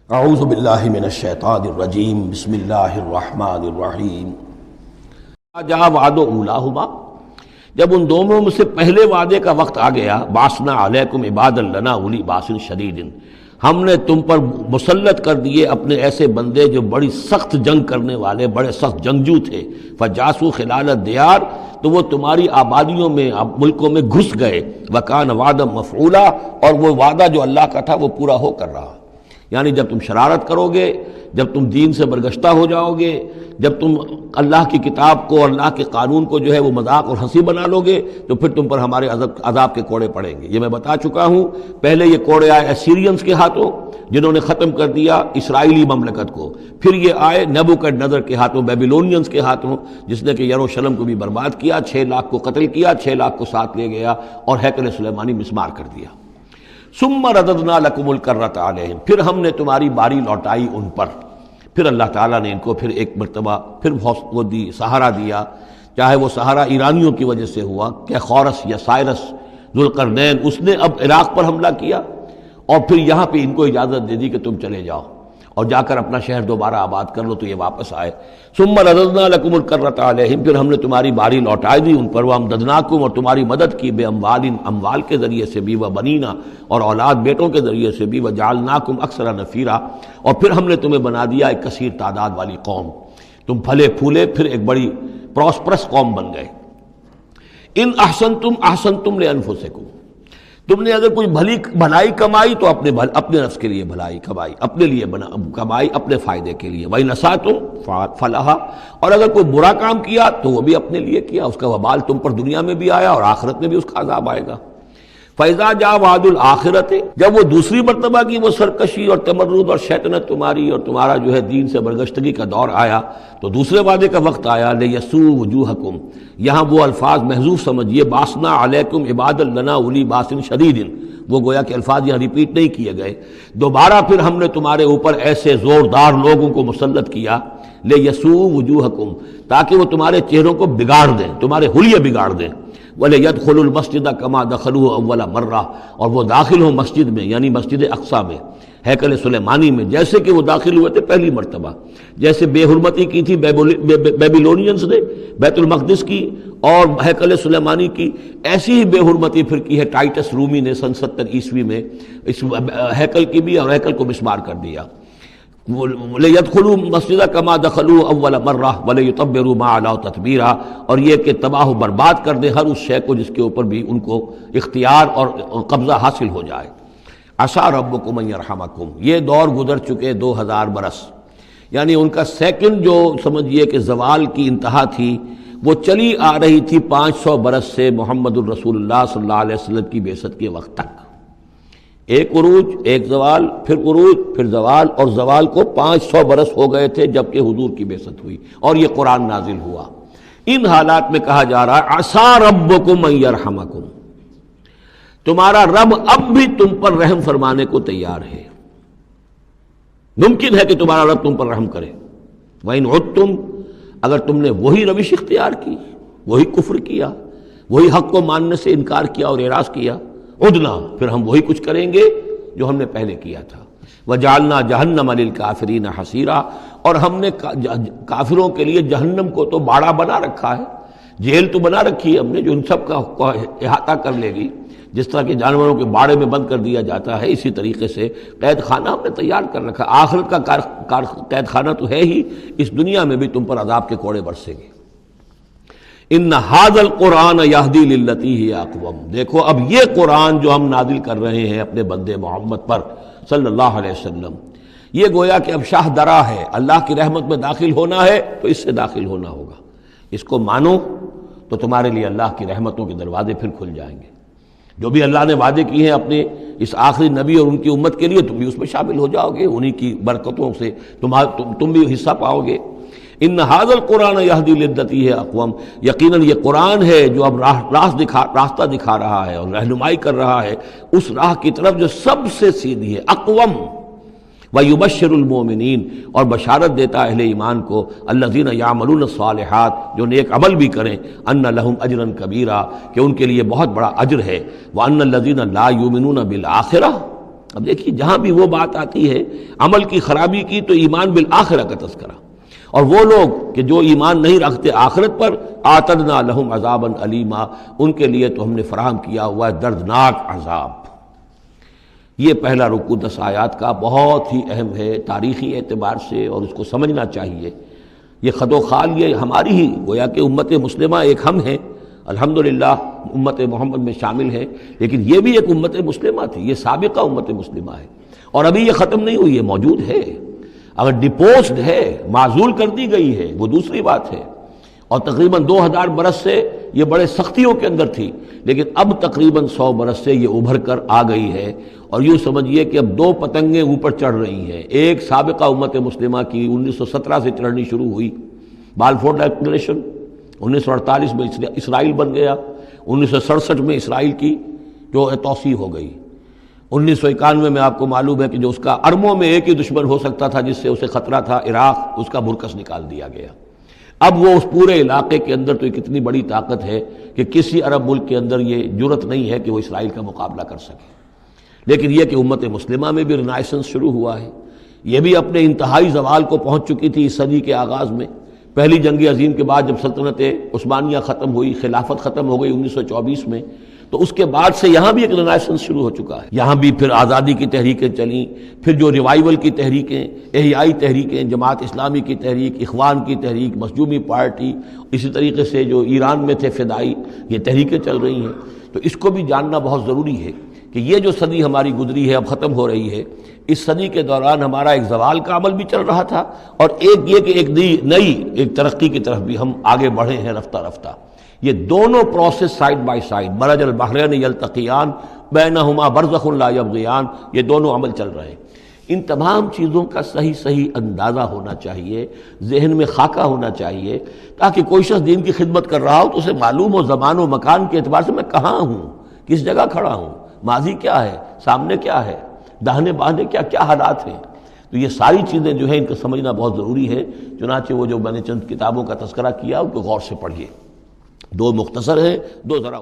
اعوذ باللہ من الشیطان الرجیم بسم اللہ الرحمن الرحیم جاء وعد اولاہما، جب ان دونوں میں سے پہلے وعدے کا وقت آ گیا، بعثنا علیکم عبادا لنا اولی باس شدید، ہم نے تم پر مسلط کر دیے اپنے ایسے بندے جو بڑی سخت جنگ کرنے والے، بڑے سخت جنگجو تھے، فجاسوا خلال الدیار، تو وہ تمہاری آبادیوں میں، ملکوں میں گھس گئے، وکان وعدا مفعولا، اور وہ وعدہ جو اللہ کا تھا وہ پورا ہو کر رہا۔ یعنی جب تم شرارت کرو گے، جب تم دین سے برگشتہ ہو جاؤ گے، جب تم اللہ کی کتاب کو اور اللہ کے قانون کو جو ہے وہ مذاق اور ہنسی بنا لو گے، تو پھر تم پر ہمارے عذاب کے کوڑے پڑیں گے۔ یہ میں بتا چکا ہوں، پہلے یہ کوڑے آئے اسیرینز کے ہاتھوں جنہوں نے ختم کر دیا اسرائیلی مملکت کو، پھر یہ آئے نیبوکڈنیزر کے ہاتھوں، بیبیلونینز کے ہاتھوں، جس نے کہ یروشلم کو بھی برباد کیا، 6 لاکھ کو قتل کیا، 6 لاکھ کو ساتھ لے گیا اور ہیکل سلیمانی مسمار کر دیا۔ ثم رددنا لکم الکرۃ علیہم، پھر ہم نے تمہاری باری لوٹائی ان پر، پھر اللہ تعالیٰ نے ان کو پھر ایک مرتبہ پھر وہ دی سہارا دیا، چاہے وہ سہارا ایرانیوں کی وجہ سے ہوا کہ خورس یا سائرس ذوالقرنین، اس نے اب عراق پر حملہ کیا اور پھر یہاں پہ ان کو اجازت دے دی کہ تم چلے جاؤ اور جا کر اپنا شہر دوبارہ آباد کر لو، تو یہ واپس آئے۔ ثم رددنا لکم الکرۃ علیہم، پھر ہم نے تمہاری باری لوٹائی دی ان پر، وامددناکم، اور تمہاری مدد کی، بے اموال کے ذریعے سے بھی، وبنینا، اور اولاد بیٹوں کے ذریعے سے بھی، وجعلناکم اکثر نفیرا، اور پھر ہم نے تمہیں بنا دیا ایک کثیر تعداد والی قوم، تم پھلے پھولے پھر ایک بڑی پراسپرس قوم بن گئے۔ ان احسنتم احسنتم لانفسکم، تم نے اگر کوئی بھلائی کمائی تو اپنے نفس کے لیے بھلائی کمائی، اپنے لیے کمائی، اپنے فائدے کے لیے، وَإِنْ أَسَأْتُمْ فَلَهَا، اور اگر کوئی برا کام کیا تو وہ بھی اپنے لیے کیا، اس کا وبال تم پر دنیا میں بھی آیا اور آخرت میں بھی اس کا عذاب آئے گا۔ فَإِذَا جَاءَ وَعْدُ الْآخِرَةِ، جب وہ دوسری مرتبہ کی وہ سرکشی اور تمرد اور شیطنت تمہاری اور تمہارا جو ہے دین سے برگشتگی کا دور آیا، تو دوسرے وعدے کا وقت آیا، لِيَسُوءُ وُجُوهَكُمْ، یہاں وہ الفاظ محذوف سمجھیے، بَعَثْنَا عَلَيْكُمْ عِبَادًا لَنَا أُولِي بَأْسٍ شَدِيدٍ، وہ گویا کہ الفاظ یہاں ریپیٹ نہیں کیے گئے، دوبارہ پھر ہم نے تمہارے اوپر ایسے زوردار لوگوں کو مسلط کیا، لِيَسُوءُ وُجُوهَكُمْ، تاکہ وہ تمہارے چہروں کو بگاڑ دیں، تمہارے حلیے بگاڑ دیں، وَلِيَدْخُلُوا الْمَسْجِدَ كَمَا دَخَلُوهُ أَوَّلَ مَرَّةٍ، اور وہ داخل ہوں مسجد میں، یعنی مسجد اقصیٰ میں، ہیکل سلیمانی میں، جیسے کہ وہ داخل ہوئے تھے پہلی مرتبہ، جیسے بے حرمتی کی تھی بیبیلونینز نے بیت المقدس کی اور ہیکل سلیمانی کی، ایسی ہی بے حرمتی پھر کی ہے ٹائٹس رومی نے سن 70 عیسوی میں اس ہیکل کی بھی، اور ہیکل کو مسمار کر دیا۔ لِيَدْخُلُوا الْمَسْجِدَ كَمَا دَخَلُوهُ أَوَّلَ مَرَّةٍ وَلِيُتَبِّرُوا مَا عَلَوْا تَتْبِيرًا، اور یہ کہ تباہ و برباد کر دیں ہر اس شے کو جس کے اوپر بھی ان کو اختیار اور قبضہ حاصل ہو جائے۔ عَسَىٰ رَبُّكُمْ أَن يَرْحَمَكُمْ، یہ دور گزر چکے 2000 برس، یعنی ان کا سیکنڈ جو سمجھیے کہ زوال کی انتہا تھی وہ چلی آ رہی تھی 500 برس سے محمد الرسول اللہ صلی اللہ علیہ وسلم کی بعثت کے وقت تک، ایک عروج، ایک زوال، پھر عروج، پھر زوال، اور زوال کو 500 برس ہو گئے تھے جب کہ حضور کی بعثت ہوئی اور یہ قرآن نازل ہوا۔ ان حالات میں کہا جا رہا ہے عسیٰ ربکم ان یرحمکم، تمہارا رب اب بھی تم پر رحم فرمانے کو تیار ہے، ممکن ہے کہ تمہارا رب تم پر رحم کرے۔ وَإِنْ عُدْتُمْ، اگر تم نے وہی روش اختیار کی، وہی کفر کیا، وہی حق کو ماننے سے انکار کیا اور اعراض کیا، عدنا، پھر ہم وہی کچھ کریں گے جو ہم نے پہلے کیا تھا۔ وَجَعَلْنَا جَهَنَّمَ لِلْكَافِرِينَ حَصِيرًا، اور ہم نے کافروں کے لیے جہنم کو تو باڑا بنا رکھا ہے، جیل تو بنا رکھی ہے ہم نے جو ان سب کا احاطہ کر لے گی، جس طرح کہ جانوروں کے باڑے میں بند کر دیا جاتا ہے، اسی طریقے سے قید خانہ ہم نے تیار کر رکھا۔ آخرت کا قید خانہ تو ہے ہی، اس دنیا میں بھی تم پر عذاب کے کوڑے برسیں گے۔ ان ھذا القرآن یہدی للتی ہی اقوم، دیکھو اب یہ قرآن جو ہم نازل کر رہے ہیں اپنے بندے محمد پر صلی اللہ علیہ وسلم، یہ گویا کہ اب شاہ درا ہے، اللہ کی رحمت میں داخل ہونا ہے تو اس سے داخل ہونا ہوگا، اس کو مانو تو تمہارے لیے اللہ کی رحمتوں کے دروازے پھر کھل جائیں گے، جو بھی اللہ نے وعدے کیے ہیں اپنے اس آخری نبی اور ان کی امت کے لیے، تم بھی اس میں شامل ہو جاؤ گے، انہی کی برکتوں سے تم بھی حصہ پاؤ گے۔ ان ھذا القرآن یہدی للتی ہے اقوم، یقیناً یہ قرآن ہے جو اب راستہ دکھا رہا ہے اور رہنمائی کر رہا ہے اس راہ کی طرف جو سب سے سیدھی ہے، اقوم۔ وَيُبَشِّرُ الْمُؤْمِنِينَ، اور بشارت دیتا اہل ایمان کو، الَّذِينَ يَعْمَلُونَ الصَّالِحَاتِ، جو نیک عمل بھی کریں، أَنَّ لَهُمْ أَجْرًا كَبِيرًا، کہ ان کے لیے بہت بڑا اجر ہے، وَأَنَّ الَّذِينَ لَا يُؤْمِنُونَ بِالْآخِرَةِ، اب دیکھیے جہاں بھی وہ بات آتی ہے عمل کی خرابی کی تو ایمان بالآخرہ کا تذکرہ، اور وہ لوگ کہ جو ایمان نہیں رکھتے آخرت پر، اعتدنا لہم عذابا علیما، ان کے لیے تو ہم نے فراہم کیا ہوا ہے دردناک عذاب۔ یہ پہلا رکوع 10 آیات کا بہت ہی اہم ہے تاریخی اعتبار سے، اور اس کو سمجھنا چاہیے۔ یہ خد و خال یہ ہماری ہی گویا کہ امت مسلمہ ایک ہم ہیں، الحمدللہ امت محمد میں شامل ہے، لیکن یہ بھی ایک امت مسلمہ تھی، یہ سابقہ امت مسلمہ ہے، اور ابھی یہ ختم نہیں ہوئی ہے، موجود ہے۔ اگر ڈپوزڈ ہے، معزول کر دی گئی ہے، وہ دوسری بات ہے، اور تقریباً 2000 برس سے یہ بڑے سختیوں کے اندر تھی، لیکن اب تقریباً 100 برس سے یہ ابھر کر آ گئی ہے، اور یوں سمجھیے کہ اب 2 پتنگیں اوپر چڑھ رہی ہیں۔ ایک سابقہ امت مسلمہ کی 1917 سے چڑھنی شروع ہوئی، بالفور ڈکلریشن، 1948 میں اسرائیل بن گیا، 1967 میں اسرائیل کی جو توسیع ہو گئی، 1991 میں آپ کو معلوم ہے کہ جو اس کا اربوں میں ایک ہی دشمن ہو سکتا تھا جس سے اسے خطرہ تھا، عراق، اس کا برکس نکال دیا گیا۔ اب وہ اس پورے علاقے کے اندر تو کتنی بڑی طاقت ہے کہ کسی عرب ملک کے اندر یہ جرت نہیں ہے کہ وہ اسرائیل کا مقابلہ کر سکے۔ لیکن یہ کہ امت مسلمہ میں بھی رنائسنس شروع ہوا ہے، یہ بھی اپنے انتہائی زوال کو پہنچ چکی تھی اس صدی کے آغاز میں۔ پہلی جنگ عظیم کے بعد جب سلطنت عثمانیہ ختم ہوئی، خلافت ختم ہو گئی 1924 میں، تو اس کے بعد سے یہاں بھی ایک رنائسنس شروع ہو چکا ہے۔ یہاں بھی پھر آزادی کی تحریکیں چلیں، پھر جو ریوائیول کی تحریکیں، احیائی تحریکیں، جماعت اسلامی کی تحریک، اخوان کی تحریک، مخزومی پارٹی، اسی طریقے سے جو ایران میں تھے فدائی، یہ تحریکیں چل رہی ہیں۔ تو اس کو بھی جاننا بہت ضروری ہے کہ یہ جو صدی ہماری گزری ہے، اب ختم ہو رہی ہے، اس صدی کے دوران ہمارا ایک زوال کا عمل بھی چل رہا تھا، اور ایک یہ کہ ایک نئی ایک ترقی کی طرف بھی ہم آگے بڑھے ہیں رفتہ رفتہ۔ یہ دونوں پروسیس سائیڈ بائی سائیڈ، مرج البحرین یلتقیان بینہما برزخ لا یبغیان، یہ دونوں عمل چل رہے ہیں۔ ان تمام چیزوں کا صحیح اندازہ ہونا چاہیے، ذہن میں خاکہ ہونا چاہیے، تاکہ کوئی شخص دین کی خدمت کر رہا ہو تو اسے معلوم ہو زمان و مکان کے اعتبار سے میں کہاں ہوں، کس جگہ کھڑا ہوں، ماضی کیا ہے، سامنے کیا ہے، داہنے بائیں کیا حالات ہیں۔ تو یہ ساری چیزیں جو ہیں ان کو سمجھنا بہت ضروری ہے۔ چنانچہ وہ جو میں نے چند کتابوں کا تذکرہ کیا ان کو غور سے پڑھیے، 2 مختصر ہیں، 2 ذرا